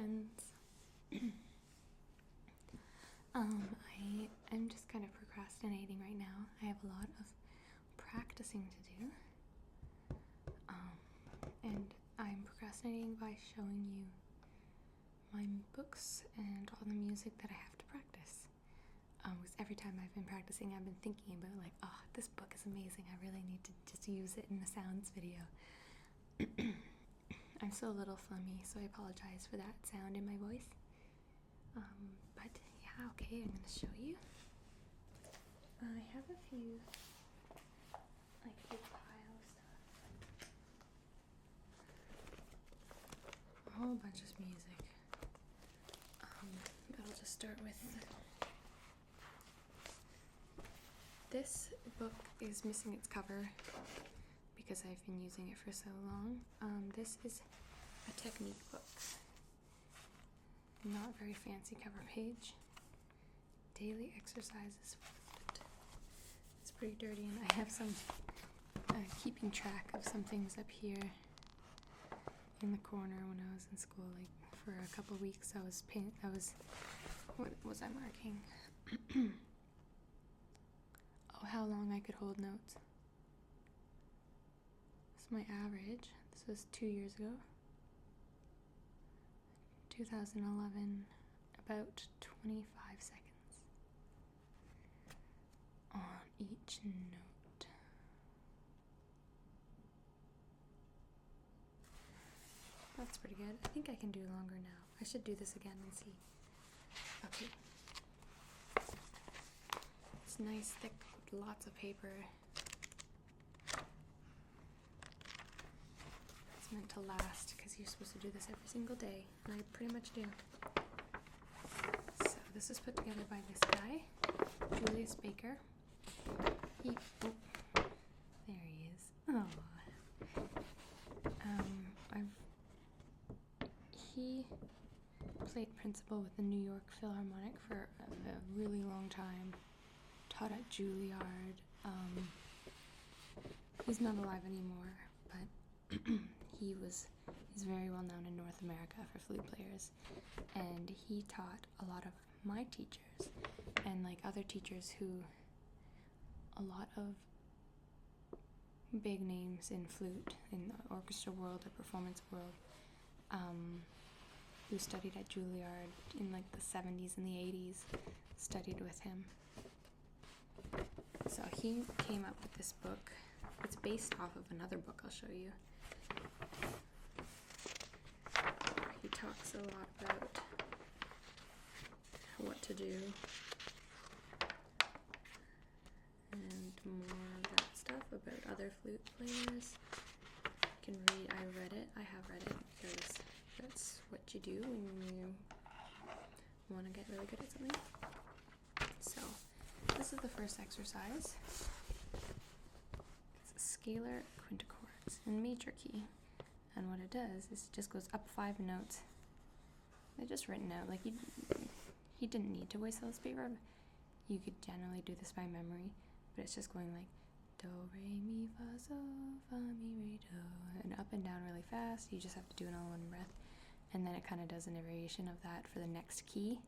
friends. I'm just kind of procrastinating right now. I have a lot of practicing to do. And I'm procrastinating by showing you my books and all the music that I have to practice. Because every time I've been practicing, I've been thinking about like, oh, this book is amazing. I really need to just use it in a sounds video. I'm still a little flummy, so I apologize for that sound in my voice. But yeah, okay, I'm gonna show you. I have a few pile stuff. A whole bunch of music. But I'll just start with this book is missing its cover because I've been using it for so long. This is a technique book. Not very fancy cover page. Daily exercises. It's pretty dirty, and I have some keeping track of some things up here in the corner when I was in school. Like for a couple weeks, what was I marking? Oh, how long I could hold notes. This is my average. This was 2 years ago. 2011, about 25 seconds on each note. That's pretty good. I think I can do longer now. I should do this again and see. Okay. It's nice, thick, lots of paper. It's meant to last because you're supposed to do this every single day, and I pretty much do. So this is put together by this guy, Julius Baker. There he is. Oh. He played principal with the New York Philharmonic for a really long time. Taught at Juilliard. He's not alive anymore, but he's very well known in North America for flute players, and he taught a lot of my teachers and like other teachers who a lot of big names in flute in the orchestra world or performance world who studied at Juilliard in like the 70s and the 80s studied with him. So he came up with this book. It's based off of another book I'll show you. He talks a lot about what to do and more of that stuff about other flute players. You can read, I have read it because that's what you do when you want to get really good at something. So, this is the first exercise. It's a scalar quintuchords in major key. And what it does is it just goes up 5 notes. They're just written out. Like, he didn't need to waste all this paper. You could generally do this by memory, but it's just going like do, re, mi, fa, sol, fa, mi, re, do, and up and down really fast. You just have to do it all in one breath. And then it kind of does a variation of that for the next key.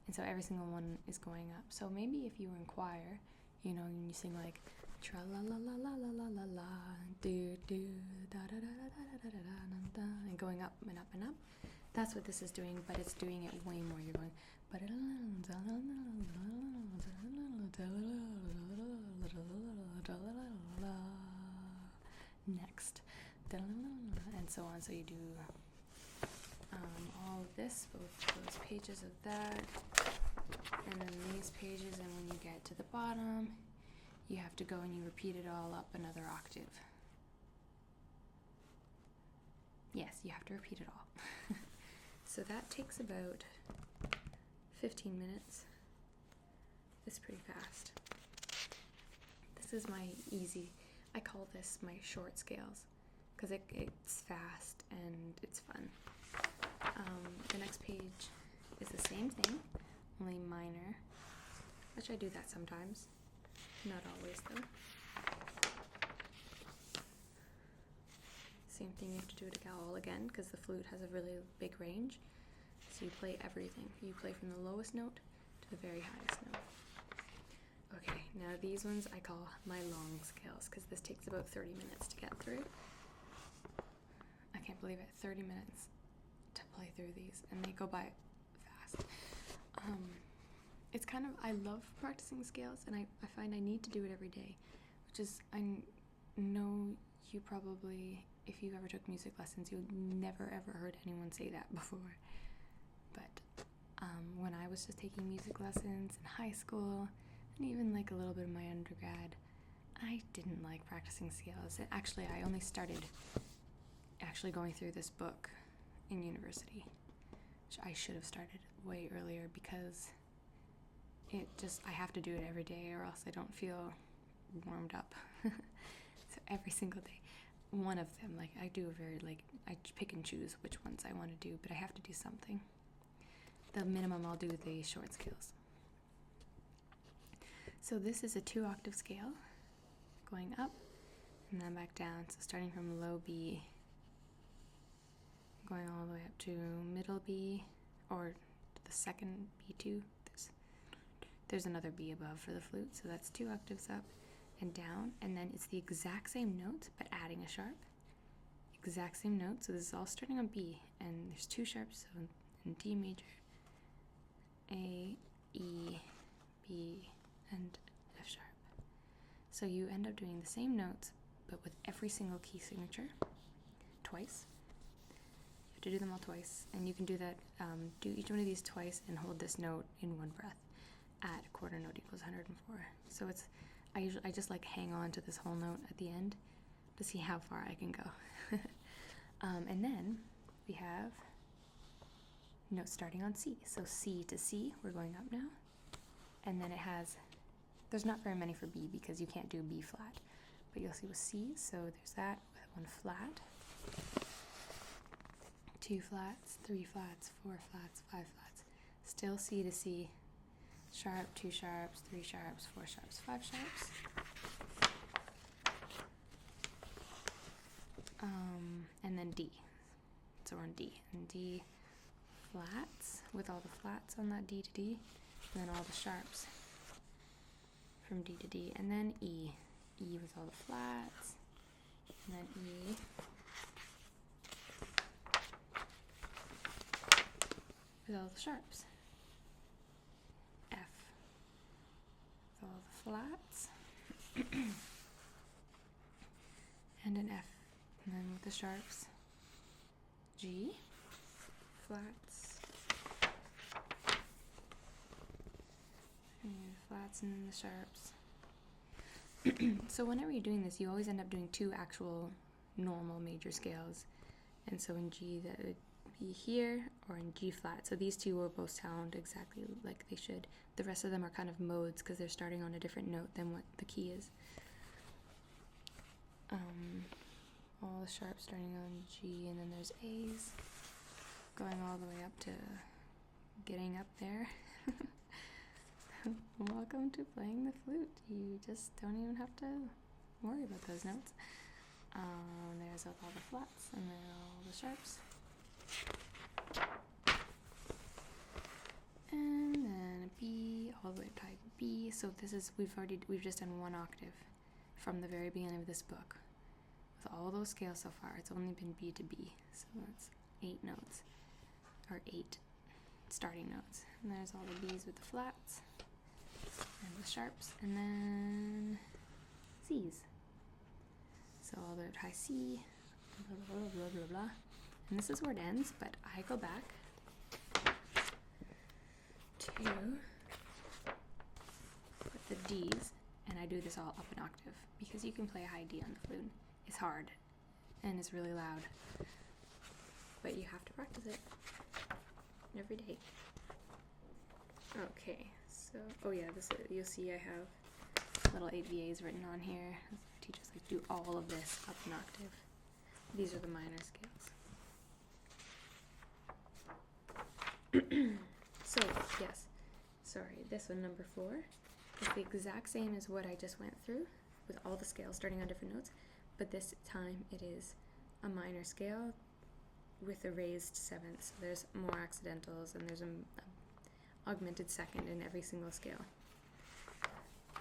And so every single one is going up. So maybe if you were in choir, you know, and you sing like tra la la la la la la la la do do da da da da da da da da da, and going up and up and up. That's what this is doing, but it's doing it way more. You're going next, and so on. So you do all of this, both those pages of that, and then these pages, and when you get to the bottom, you have to go and you repeat it all up another octave. Yes, you have to repeat it all. So that takes about 15 minutes. It's pretty fast. This is my easy, I call this my short scales, because it's fast and it's fun. The next page is the same thing, only minor, which I do that sometimes, not always though. Same thing, you have to do it all again because the flute has a really big range. So you play everything. You play from the lowest note to the very highest note. Okay, now these ones I call my long scales because this takes about 30 minutes to get through. I can't believe it, 30 minutes to play through these, and they go by fast. It's kind of, I love practicing scales, and I find I need to do it every day, which is, I know you probably, if you ever took music lessons, you never ever heard anyone say that before. But when I was just taking music lessons in high school, and even like a little bit of my undergrad, I didn't like practicing scales. Actually, I only started actually going through this book in university, which I should have started way earlier because I have to do it every day or else I don't feel warmed up. So every single day, one of them, like I do I pick and choose which ones I want to do, but I have to do something. The minimum I'll do the short scales. So this is a 2-octave scale, going up and then back down. So starting from low B, going all the way up to middle B, or the second B2. There's another B above for the flute, so that's 2 octaves up and down, and then it's the exact same note, but adding a sharp. Exact same note, so this is all starting on B, and there's 2 sharps, so in D major, A, E, B, and F sharp. So you end up doing the same notes, but with every single key signature, twice. You have to do them all twice, and you can do that, do each one of these twice and hold this note in one breath at a quarter note equals 104. So it's, I just like hang on to this whole note at the end to see how far I can go. And then we have notes starting on C. So C to C, we're going up now. And then it has, there's not very many for B because you can't do B flat. But you'll see with C, so there's that with 1 flat, 2 flats, 3 flats, 4 flats, 5 flats. Still C to C. Sharp, 2 sharps, 3 sharps, 4 sharps, 5 sharps. And then D. So we're on D. And D flats with all the flats on that D to D. And then all the sharps from D to D. And then E. E with all the flats. And then E. With all the sharps. All the flats and an F, and then with the sharps, G, flats, and flats and then the sharps. So whenever you're doing this, you always end up doing 2 actual normal major scales, and so in G that would be here, or in G flat. So these 2 will both sound exactly like they should. The rest of them are kind of modes because they're starting on a different note than what the key is. All the sharps starting on G, and then there's A's going all the way up to getting up there. Welcome to playing the flute. You just don't even have to worry about those notes. There's all the flats and then all the sharps. And then a B all the way to B. So this is, we've just done 1 octave from the very beginning of this book. With all those scales so far, it's only been B to B. So that's 8 notes, or 8 starting notes. And there's all the B's with the flats and the sharps, and then C's. So all the way to high C, blah, blah, blah, blah, blah. And this is where it ends, but I go back to put the D's, and I do this all up an octave, because you can play a high D on the flute. It's hard, and it's really loud, but you have to practice it every day. Okay, so, oh yeah, you'll see I have little 8 VAs written on here. Teachers like do all of this up an octave. These are the minor scales. So, yes, sorry, this one, number 4, is the exact same as what I just went through, with all the scales starting on different notes, but this time it is a minor scale with a raised seventh, so there's more accidentals, and there's a augmented second in every single scale.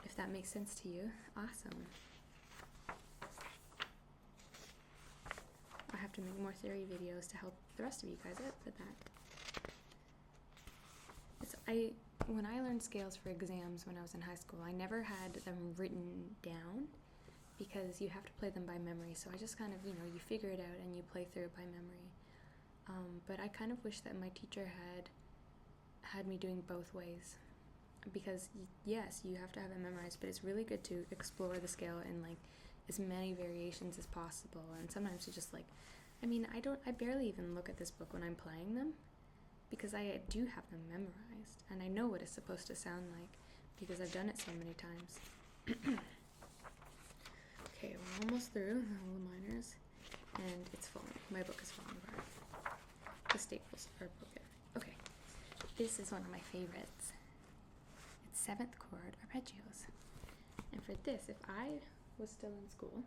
If that makes sense to you, awesome. I have to make more theory videos to help the rest of you guys out with that. When I learned scales for exams when I was in high school, I never had them written down because you have to play them by memory. So I just kind of, you figure it out and you play through it by memory. But I kind of wish that my teacher had me doing both ways, because yes, you have to have it memorized, but it's really good to explore the scale in like as many variations as possible. And sometimes you just like, I barely even look at this book when I'm playing them, because I do have them memorized and I know what it's supposed to sound like because I've done it so many times. Okay, we're almost through all the minors, and it's falling. My book is falling apart. The staples are broken. Okay, this is one of my favorites. It's 7th chord arpeggios. And for this, if I was still in school,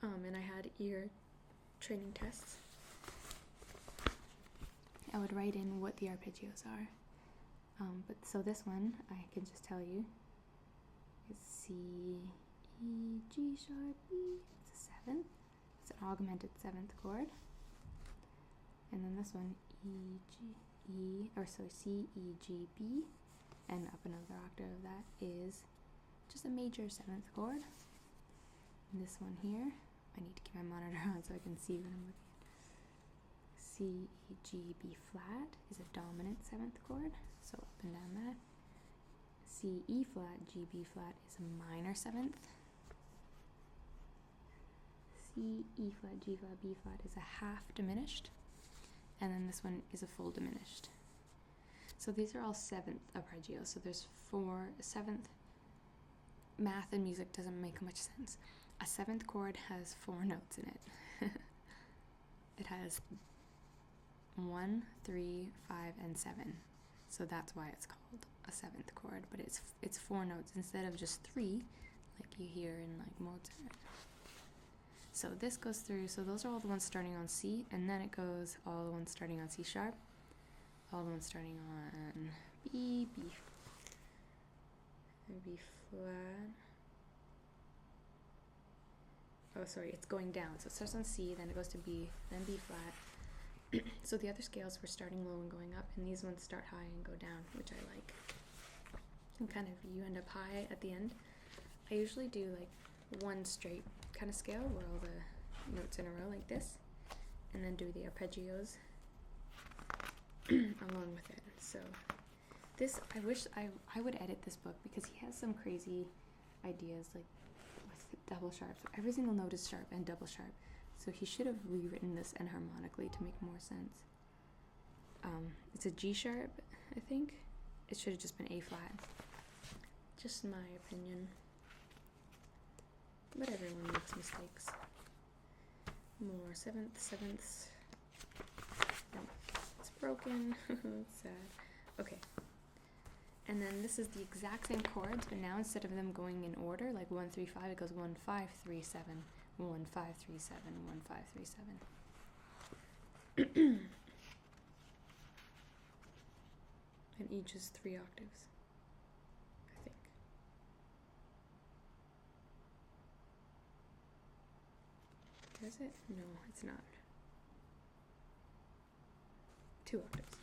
and I had ear training tests, I would write in what the arpeggios are. But so this one, I can just tell you, is C, E, G sharp, E. It's a 7th. It's an augmented 7th chord. And then this one, C, E, G, B. And up another octave of that is just a major 7th chord. And this one here, I need to keep my monitor on so I can see what I'm looking at. C, E, G, B flat is a dominant 7th chord, so up and down that. C, E flat, G, B flat is a minor 7th. C, E flat, G flat, B flat is a half diminished. And then this one is a full diminished. So these are all 7th arpeggios, so there's 7th. Math and music doesn't make much sense. A 7th chord has 4 notes in it. It has 1, 3, 5, and 7. So that's why it's called a 7th chord, but it's 4 notes instead of just 3, like you hear in like Mozart. So this goes through, so those are all the ones starting on C, and then it goes all the ones starting on C sharp, all the ones starting on B flat. Oh, sorry, it's going down. So it starts on C, then it goes to B, then B flat. So the other scales were starting low and going up, and these ones start high and go down, which I like. And kind of you end up high at the end. I usually do like one straight kind of scale where all the notes in a row like this, and then do the arpeggios along with it. So this, I wish I would edit this book, because he has some crazy ideas like with double sharp. So every single note is sharp and double sharp. So he should have rewritten this enharmonically to make more sense. It's a G sharp, I think. It should have just been A flat. Just my opinion. But everyone makes mistakes. More 7ths. No, it's broken. It's sad. Okay. And then this is the exact same chords, but now instead of them going in order, like 1, 3, 5, it goes 1, 5, 3, 7, 1, 5, 3, 7, 1, 5, 3, 7. And each is 3 octaves, I think. Is it? No, it's not. 2 octaves.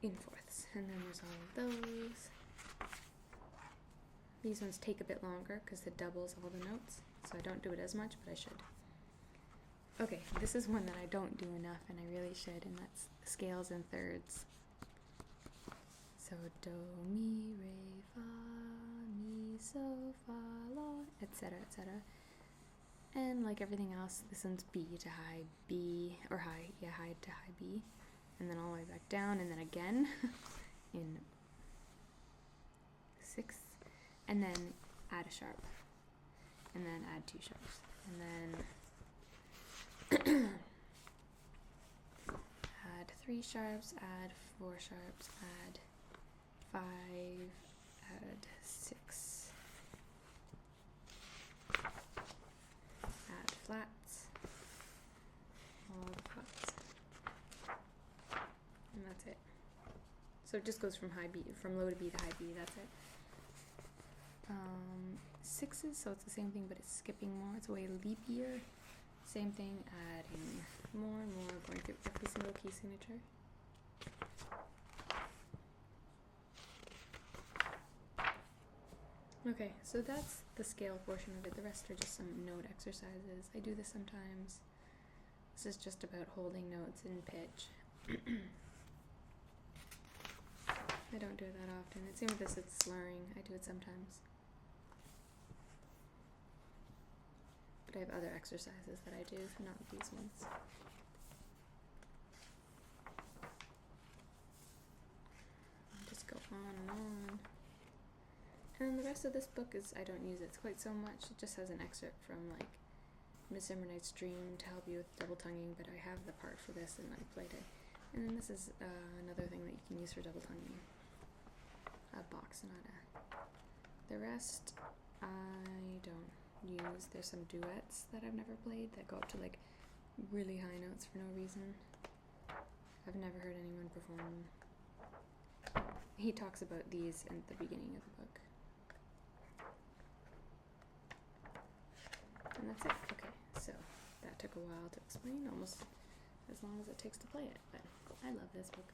In fourths. And then there's all of those. These ones take a bit longer because it doubles all the notes, so I don't do it as much, but I should. Okay, this is one that I don't do enough, and I really should, and that's scales and thirds. So do, mi, re, fa, mi, so, fa, la, etc., etc. And like everything else, this one's B to high B, or high to high B, and then all the way back down, and then again in 6th, and then add a sharp, and then add 2 sharps, and then add 3 sharps, add 4 sharps, add 5, add 6, add flats, So it just goes from low to B to high B, that's it. Sixes, so it's the same thing, but it's skipping more. It's way leapier. Same thing, adding more and more, going through every single key signature. Okay, so that's the scale portion of it. The rest are just some note exercises. I do this sometimes. This is just about holding notes in pitch. I don't do it that often. It seems this it's slurring. I do it sometimes. But I have other exercises that I do, not these ones. I'll just go on and on. And the rest of this book is, I don't use it quite so much. It just has an excerpt from like Midsummer Night's Dream to help you with double tonguing, but I have the part for this and I played it. And then this is another thing that you can use for double tonguing. A Bach sonata. The rest I don't use. There's some duets that I've never played that go up to like really high notes for no reason. I've never heard anyone perform. He talks about these at the beginning of the book. And that's it. Okay, so that took a while to explain, almost as long as it takes to play it, but I love this book.